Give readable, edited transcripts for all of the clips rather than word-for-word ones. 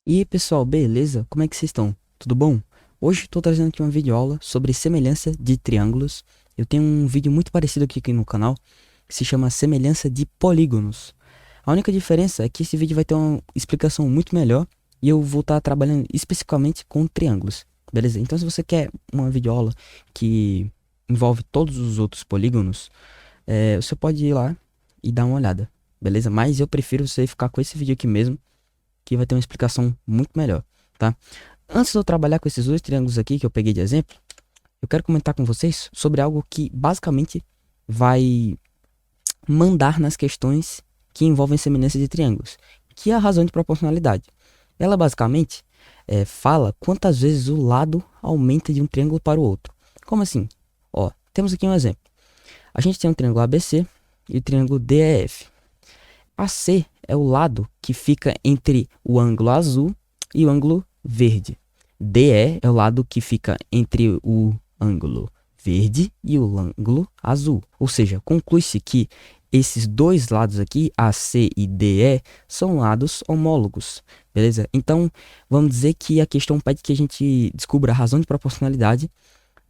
E aí pessoal, beleza? Como é que vocês estão? Tudo bom? Hoje estou trazendo aqui uma videoaula sobre semelhança de triângulos. Eu tenho um vídeo muito parecido aqui no canal, que se chama Semelhança de Polígonos. A única diferença é que esse vídeo vai ter uma explicação muito melhor e eu vou estar trabalhando especificamente com triângulos, beleza? Então se você quer uma videoaula que envolve todos os outros polígonos, você pode ir lá e dar uma olhada, beleza? Mas eu prefiro você ficar com esse vídeo aqui mesmo, que vai ter uma explicação muito melhor, tá? Antes de eu trabalhar com esses dois triângulos aqui que eu peguei de exemplo, eu quero comentar com vocês sobre algo que basicamente vai mandar nas questões que envolvem semelhança de triângulos, que é a razão de proporcionalidade. Ela basicamente fala quantas vezes o lado aumenta de um triângulo para o outro. Como assim? Ó, temos aqui um exemplo. A gente tem um triângulo ABC e o triângulo DEF. AC é o lado que fica entre o ângulo azul e o ângulo verde. DE é o lado que fica entre o ângulo verde e o ângulo azul. Ou seja, conclui-se que esses dois lados aqui, AC e DE, são lados homólogos, beleza? Então, vamos dizer que a questão pede que a gente descubra a razão de proporcionalidade,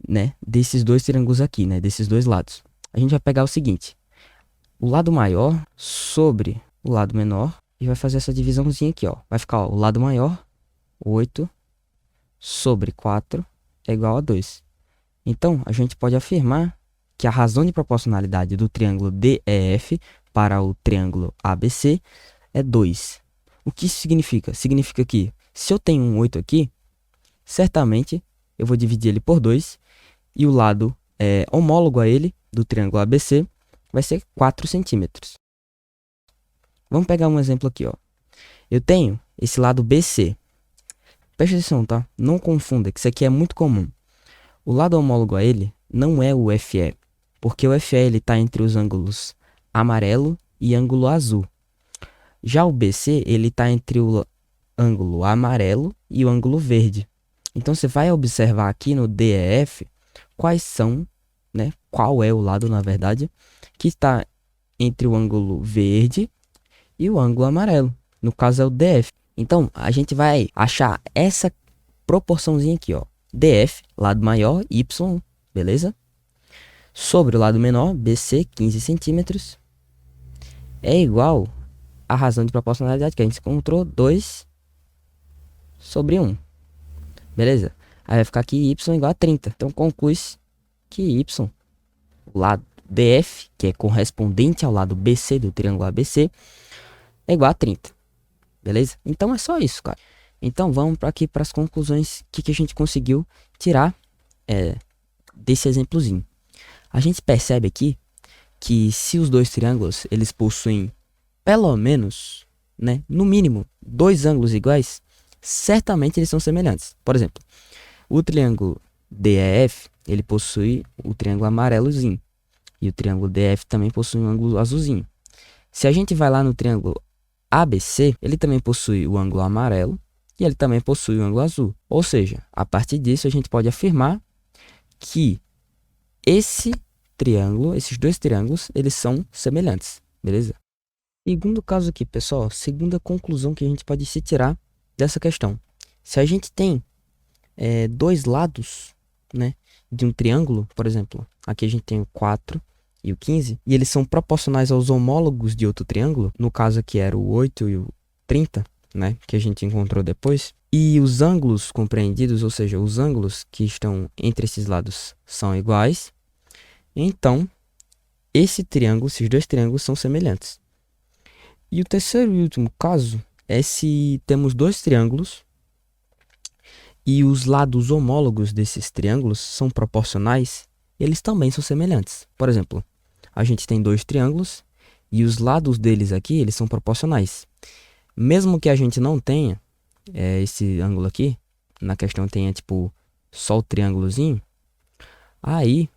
né, desses dois triângulos aqui, né, desses dois lados. A gente vai pegar o seguinte: o lado maior sobre o lado menor e vai fazer essa divisãozinha aqui, ó. Vai ficar, ó, o lado maior, 8 sobre 4 é igual a 2. Então, a gente pode afirmar que a razão de proporcionalidade do triângulo DEF para o triângulo ABC é 2. O que isso significa? Significa que se eu tenho um 8 aqui, certamente eu vou dividir ele por 2 e o lado homólogo a ele, do triângulo ABC, vai ser 4 centímetros. Vamos pegar um exemplo aqui, ó. Eu tenho esse lado BC. Presta atenção, tá? Não confunda, que isso aqui é muito comum. O lado homólogo a ele não é o FE, porque o FE ele está entre os ângulos amarelo e ângulo azul. Já o BC ele está entre o ângulo amarelo e o ângulo verde. Então você vai observar aqui no DEF quais são, né? Qual é o lado, na verdade, que está entre o ângulo verde e o ângulo amarelo. No caso é o DF. Então, a gente vai achar essa proporçãozinha aqui, ó. DF, lado maior, Y, beleza? Sobre o lado menor, BC, 15 centímetros, é igual à razão de proporcionalidade que a gente encontrou, 2 sobre 1. Beleza? Aí vai ficar aqui Y igual a 30. Então, conclui-se que Y, o lado DF, que é correspondente ao lado BC do triângulo ABC, é igual a 30. Beleza? Então é só isso, cara. Então vamos aqui para as conclusões que a gente conseguiu tirar desse exemplozinho. A gente percebe aqui que se os dois triângulos eles possuem pelo menos, né, no mínimo, dois ângulos iguais, certamente eles são semelhantes. Por exemplo, o triângulo DEF ele possui o triângulo amarelozinho e o triângulo DF também possui um ângulo azulzinho. Se a gente vai lá no triângulo ABC, ele também possui o ângulo amarelo e ele também possui o ângulo azul. Ou seja, a partir disso a gente pode afirmar que esse triângulo, esses dois triângulos, eles são semelhantes, beleza? Segundo caso aqui, pessoal, segunda conclusão que a gente pode se tirar dessa questão. Se a gente tem dois lados, né, de um triângulo, por exemplo, aqui a gente tem o 4 e o 15, e eles são proporcionais aos homólogos de outro triângulo, no caso aqui era o 8 e o 30, né, que a gente encontrou depois, e os ângulos compreendidos, ou seja, os ângulos que estão entre esses lados são iguais, então esses dois triângulos são semelhantes. E o terceiro e último caso é se temos dois triângulos e os lados homólogos desses triângulos são proporcionais, eles também são semelhantes. Por exemplo, a gente tem dois triângulos e os lados deles aqui, eles são proporcionais. Mesmo que a gente não tenha esse ângulo aqui, na questão tenha tipo só o triângulozinho, aí,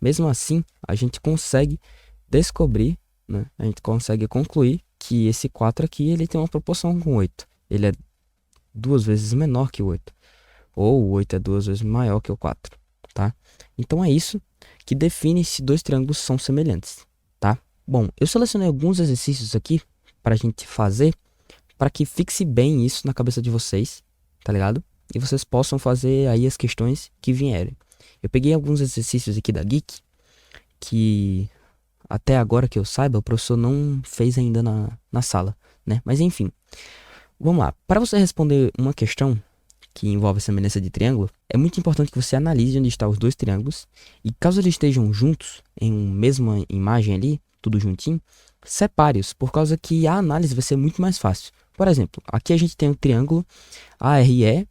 mesmo assim, a gente consegue descobrir, né? A gente consegue concluir que esse 4 aqui, ele tem uma proporção com 8. Ele é 2 vezes menor que o 8. Ou o 8 é 2 vezes maior que o 4, tá? Então é isso que define se dois triângulos são semelhantes, tá? Bom, eu selecionei alguns exercícios aqui para a gente fazer para que fixe bem isso na cabeça de vocês, tá ligado? E vocês possam fazer aí as questões que vierem. Eu peguei alguns exercícios aqui da Geek que até agora que eu saiba, o professor não fez ainda na sala, né? Mas enfim, vamos lá. Para você responder uma questão que envolve semelhança de triângulo, é muito importante que você analise onde estão os dois triângulos e caso eles estejam juntos em uma mesma imagem ali, tudo juntinho, separe-os, por causa que a análise vai ser muito mais fácil. Por exemplo, aqui a gente tem o triângulo ARE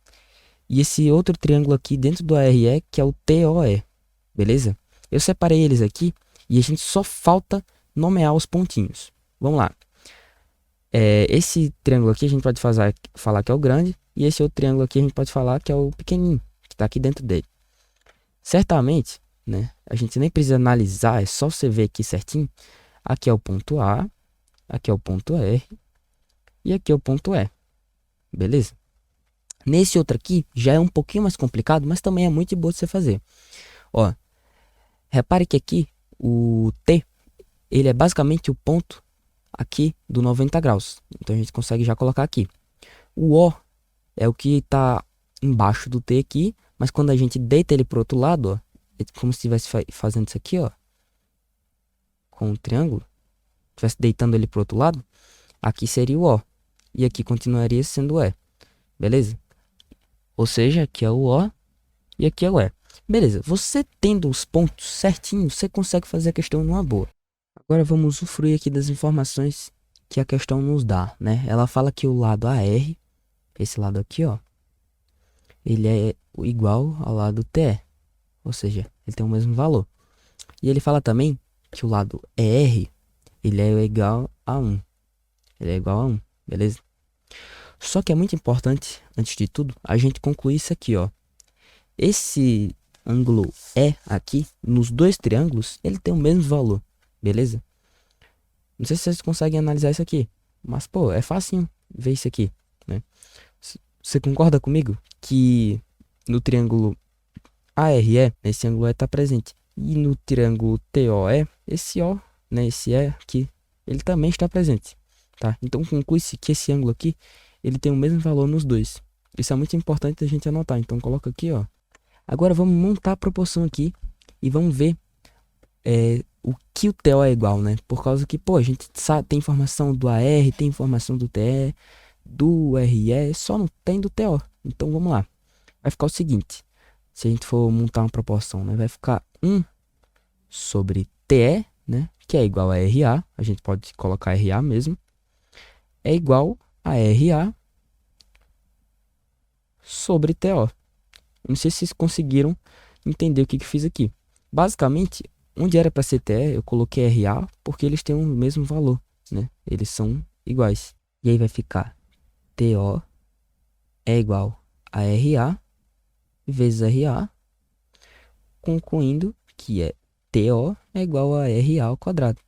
e esse outro triângulo aqui dentro do ARE que é o TOE, beleza? Eu separei eles aqui e a gente só falta nomear os pontinhos. Vamos lá. Esse triângulo aqui a gente pode falar que é o grande e esse outro triângulo aqui a gente pode falar que é o pequenininho, que está aqui dentro dele. Certamente, né, a gente nem precisa analisar, é só você ver aqui certinho. Aqui é o ponto A, aqui é o ponto R e aqui é o ponto E. Beleza? Nesse outro aqui já é um pouquinho mais complicado, mas também é muito boa de você fazer. Ó, repare que aqui o T, ele é basicamente o ponto aqui do 90 graus. Então a gente consegue já colocar aqui. O O é o que está embaixo do T aqui, mas quando a gente deita ele pro outro lado, ó, é como se estivesse fazendo isso aqui, ó, com o triângulo, estivesse deitando ele pro outro lado, aqui seria o O. E aqui continuaria sendo o E. Beleza? Ou seja, aqui é o O e aqui é o E. Beleza, você tendo os pontos certinhos, você consegue fazer a questão numa boa. Agora vamos usufruir aqui das informações que a questão nos dá, né? Ela fala que o lado AR, esse lado aqui, ó, ele é igual ao lado TE, ou seja, ele tem o mesmo valor. E ele fala também que o lado ER, ele é igual a 1. Ele é igual a 1, beleza? Só que é muito importante, antes de tudo, a gente concluir isso aqui, ó. Esse ângulo E aqui, nos dois triângulos, ele tem o mesmo valor, beleza? Não sei se vocês conseguem analisar isso aqui, mas, pô, é facinho ver isso aqui, né? Você concorda comigo que no triângulo ARE, esse ângulo E está presente? E no triângulo TOE, esse O, né, esse E aqui, ele também está presente, tá? Então conclui-se que esse ângulo aqui, ele tem o mesmo valor nos dois. Isso é muito importante a gente anotar, então coloca aqui, ó. Agora vamos montar a proporção aqui e vamos ver o que o TO é igual, né? Por causa que, pô, a gente sabe, tem informação do AR, tem informação do TE, do RE, só não tem do TO. Então vamos lá. Vai ficar o seguinte, se a gente for montar uma proporção, né? Vai ficar 1 sobre TE, né? Que é igual a RA, a gente pode colocar RA mesmo, é igual a RA sobre TO. Não sei se vocês conseguiram entender o que fiz aqui. Basicamente, onde era para ser TE, eu coloquei RA porque eles têm o mesmo valor, né? Eles são iguais. E aí vai ficar TO é igual a RA vezes RA, concluindo que TO é igual a RA ao quadrado.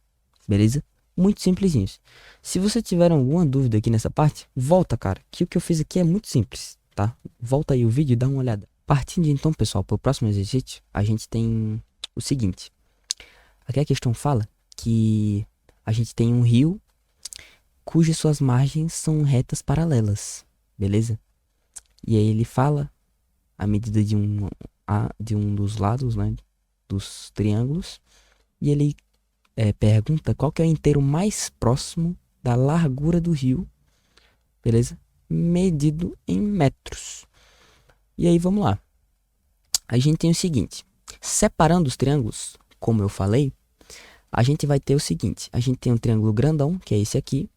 Beleza? Muito simplesinho. Se você tiver alguma dúvida aqui nessa parte, volta, cara, que o que eu fiz aqui é muito simples, tá? Volta aí o vídeo e dá uma olhada. Partindo então, pessoal, para o próximo exercício, a gente tem o seguinte. Aqui a questão fala que a gente tem um rio cujas suas margens são retas paralelas, beleza? E aí ele fala a medida de um dos lados, né, dos triângulos, e ele pergunta qual que é o inteiro mais próximo da largura do rio, beleza? Medido em metros. E aí vamos lá. A gente tem o seguinte, separando os triângulos, como eu falei, a gente vai ter o seguinte, a gente tem um triângulo grandão, que é esse aqui,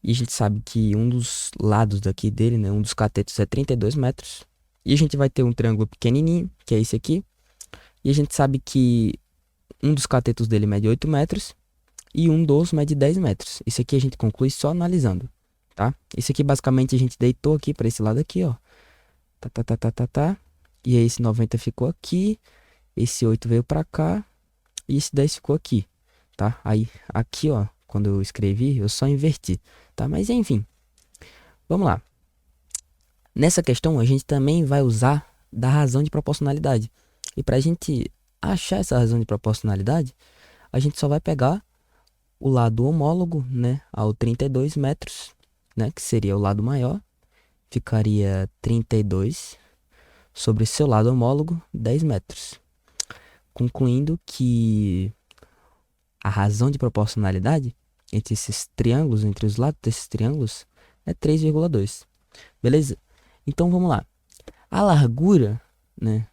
e a gente sabe que um dos lados daqui dele, né, um dos catetos é 32 metros, e a gente vai ter um triângulo pequenininho, que é esse aqui, e a gente sabe que um dos catetos dele mede 8 metros, e um dos mede 10 metros. Isso aqui a gente conclui só analisando, tá? Isso aqui basicamente a gente deitou aqui para esse lado aqui, ó, tá. E aí esse 90 ficou aqui, esse 8 veio pra cá, e esse 10 ficou aqui, tá? Aí, aqui, ó, quando eu escrevi, eu só inverti, tá? Mas enfim, vamos lá. Nessa questão, a gente também vai usar da razão de proporcionalidade. E pra gente achar essa razão de proporcionalidade, a gente só vai pegar o lado homólogo, né, ao 32 metros, né, que seria o lado maior, ficaria 32 sobre seu lado homólogo, 10 metros. Concluindo que a razão de proporcionalidade entre esses triângulos, entre os lados desses triângulos, é 3,2. Beleza? Então vamos lá. A largura, né,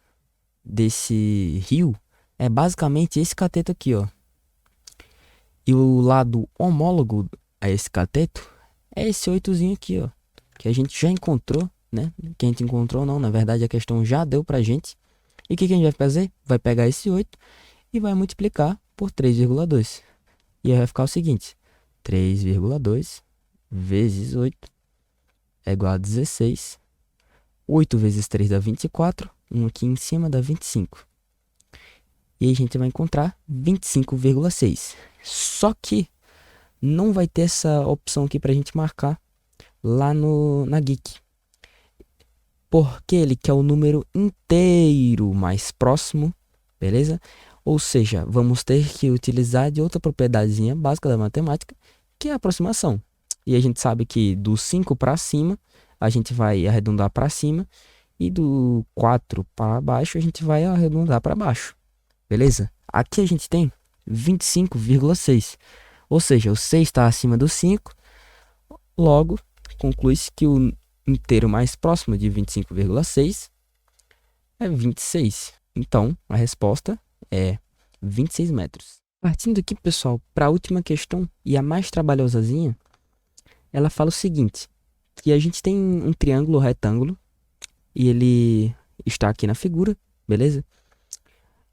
desse rio é basicamente esse cateto aqui, ó. E o lado homólogo a esse cateto é esse 8zinho aqui, ó, que a gente já encontrou, né? Que a gente encontrou não, na verdade a questão já deu pra gente. E o que a gente vai fazer? Vai pegar esse 8 e vai multiplicar por 3,2. E aí vai ficar o seguinte: 3,2 vezes 8 é igual a 16. 8 vezes 3 dá 24. 1 aqui em cima dá 25. E aí a gente vai encontrar 25,6. Só que não vai ter essa opção aqui pra gente marcar lá na Geek. Porque ele quer o número inteiro mais próximo, beleza? Ou seja, vamos ter que utilizar de outra propriedadezinha básica da matemática, que é a aproximação. E a gente sabe que do 5 para cima, a gente vai arredondar para cima, e do 4 para baixo, a gente vai arredondar para baixo. Beleza? Aqui a gente tem 25,6. Ou seja, o 6 está acima do 5, logo, conclui-se que o inteiro mais próximo de 25,6 é 26. Então, a resposta é 26 metros. Partindo aqui, pessoal, para a última questão e a mais trabalhosazinha, ela fala o seguinte, que a gente tem um triângulo retângulo e ele está aqui na figura, beleza?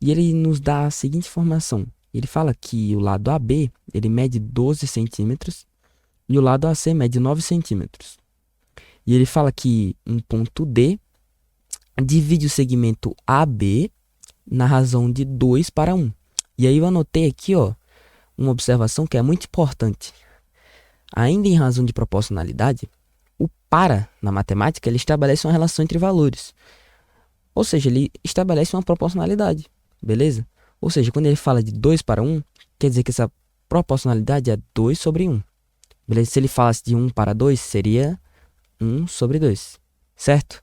E ele nos dá a seguinte informação. Ele fala que o lado AB, ele mede 12 centímetros e o lado AC mede 9 centímetros. E ele fala que um ponto D divide o segmento AB na razão de 2 para 1. E aí eu anotei aqui, ó, uma observação que é muito importante. Ainda em razão de proporcionalidade, o para, na matemática, ele estabelece uma relação entre valores. Ou seja, ele estabelece uma proporcionalidade, beleza? Ou seja, quando ele fala de 2 para 1, quer dizer que essa proporcionalidade é 2 sobre 1. Beleza? Se ele falasse de 1 para 2, seria 1 sobre 2, certo?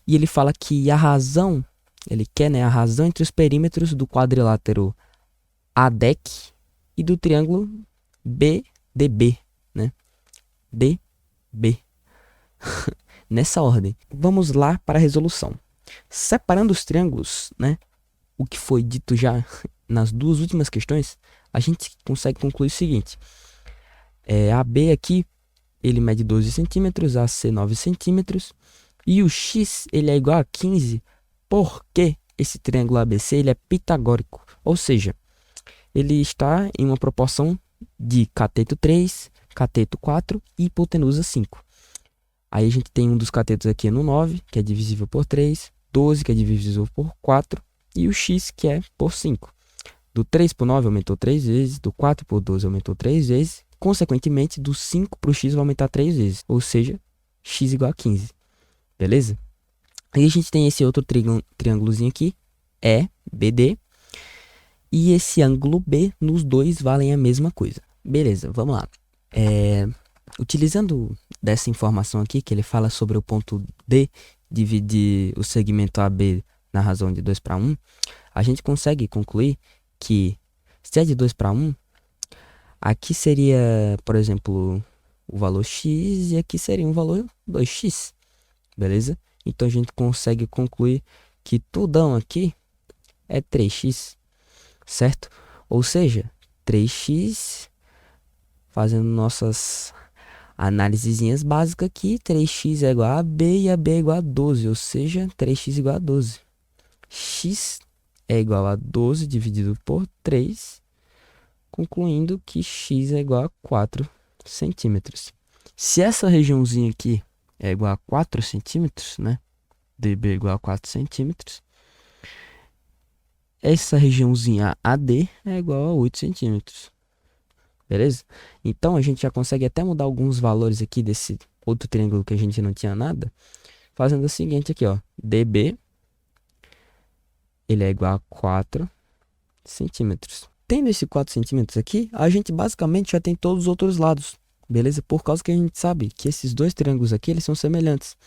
E ele fala que a razão, ele quer, né, a razão entre os perímetros do quadrilátero ADEC e do triângulo BDB, né? DB. Nessa ordem. Vamos lá para a resolução. Separando os triângulos, né, o que foi dito já nas duas últimas questões, a gente consegue concluir o seguinte. AB aqui, ele mede 12 centímetros, AC 9 centímetros, e o X ele é igual a 15, porque esse triângulo ABC ele é pitagórico, ou seja, ele está em uma proporção de cateto 3, cateto 4 e hipotenusa 5. Aí a gente tem um dos catetos aqui no 9, que é divisível por 3, 12, que é divisível por 4, e o X, que é por 5. Do 3 por 9 aumentou 3 vezes, do 4 por 12 aumentou 3 vezes, consequentemente, do 5 para o X vai aumentar 3 vezes, ou seja, X igual a 15. Beleza? Aí a gente tem esse outro triângulozinho aqui, BD, e esse ângulo B, nos dois valem a mesma coisa. Beleza, vamos lá. Utilizando dessa informação aqui, que ele fala sobre o ponto D dividir o segmento AB na razão de 2 para 1, a gente consegue concluir que se é de 2 para 1, aqui seria, por exemplo, o valor x e aqui seria um valor 2x, beleza? Então a gente consegue concluir que tudão aqui é 3x, certo? Ou seja, 3x, fazendo nossas análisezinhas básicas aqui, 3x é igual a b e a b é igual a 12, ou seja, 3x igual a 12. X é igual a 12 dividido por 3, concluindo que x é igual a 4 centímetros. Se essa regiãozinha aqui é igual a 4 centímetros, né? dB é igual a 4 centímetros. Essa regiãozinha AD é igual a 8 centímetros. Beleza? Então a gente já consegue até mudar alguns valores aqui desse outro triângulo que a gente não tinha nada, fazendo o seguinte aqui, ó. dB, ele é igual a 4 centímetros. Tendo esse 4 centímetros aqui, a gente basicamente já tem todos os outros lados, beleza? Por causa que a gente sabe que esses dois triângulos aqui, eles são semelhantes.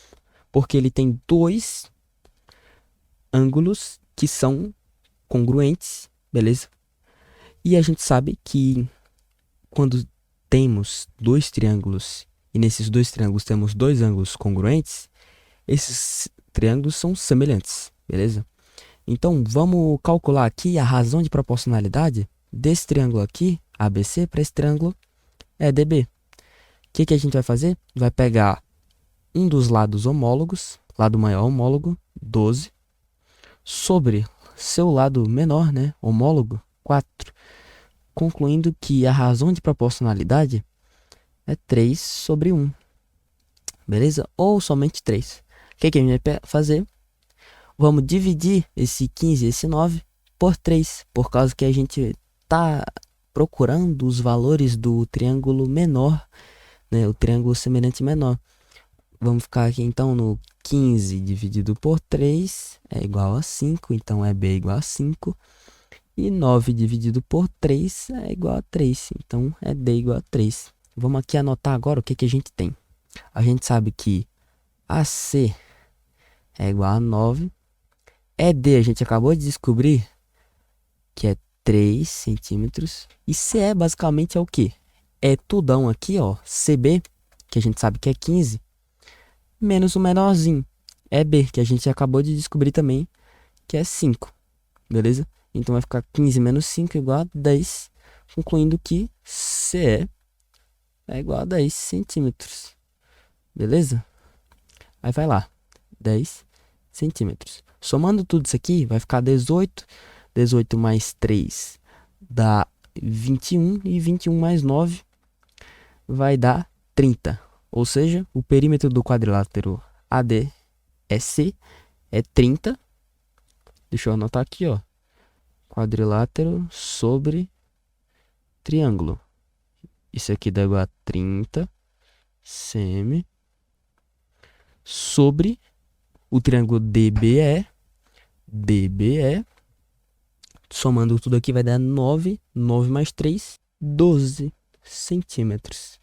Porque ele tem dois ângulos que são congruentes, beleza? E a gente sabe que quando temos dois triângulos e nesses dois triângulos temos dois ângulos congruentes, esses triângulos são semelhantes, beleza? Então vamos calcular aqui a razão de proporcionalidade desse triângulo aqui, ABC, para esse triângulo EDB. O que a gente vai fazer? Vai pegar um dos lados homólogos, lado maior homólogo, 12, sobre seu lado menor, né, homólogo, 4, concluindo que a razão de proporcionalidade é 3 sobre 1, beleza? Ou somente 3. O que a gente vai fazer? Vamos dividir esse 15 e esse 9 por 3, por causa que a gente está procurando os valores do triângulo menor, né, o triângulo semelhante menor. Vamos ficar aqui então no 15 dividido por 3 é igual a 5, então é B igual a 5. E 9 dividido por 3 é igual a 3, então é D igual a 3. Vamos aqui anotar agora o que a gente tem. A gente sabe que AC é igual a 9. ED a gente acabou de descobrir que é 3 centímetros. E CE basicamente é o quê? É tudão aqui, ó, CB, que a gente sabe que é 15, menos o menorzinho, EB, que a gente acabou de descobrir também, que é 5, beleza? Então vai ficar 15 menos 5 igual a 10, concluindo que CE é igual a 10 centímetros, beleza? Aí vai lá, 10 centímetros. Somando tudo isso aqui, vai ficar 18, 18 mais 3 dá 21, e 21 mais 9 vai dar 30. Ou seja, o perímetro do quadrilátero ADEC é 30. Deixa eu anotar aqui, ó. Quadrilátero sobre triângulo. Isso aqui dá igual a 30 cm sobre o triângulo DBE. Somando tudo aqui vai dar 9. 9 mais 3, 12 centímetros.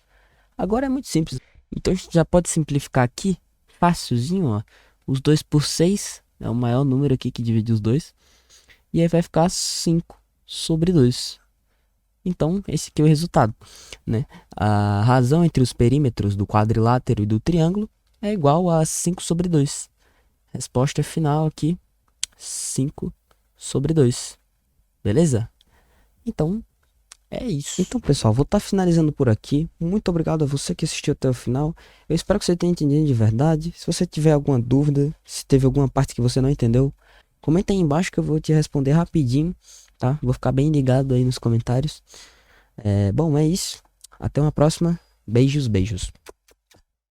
Agora é muito simples. Então a gente já pode simplificar aqui, facilzinho, ó. Os 2 por 6 é o maior número aqui que divide os dois. E aí vai ficar 5 sobre 2. Então esse aqui é o resultado, né? A razão entre os perímetros do quadrilátero e do triângulo é igual a 5 sobre 2. Resposta final aqui, 5 sobre 2. Beleza? Então, é isso. Então, pessoal, vou estar finalizando por aqui. Muito obrigado a você que assistiu até o final. Eu espero que você tenha entendido de verdade. Se você tiver alguma dúvida, se teve alguma parte que você não entendeu, comenta aí embaixo que eu vou te responder rapidinho, tá? Vou ficar bem ligado aí nos comentários. Bom, é isso. Até uma próxima. Beijos, beijos.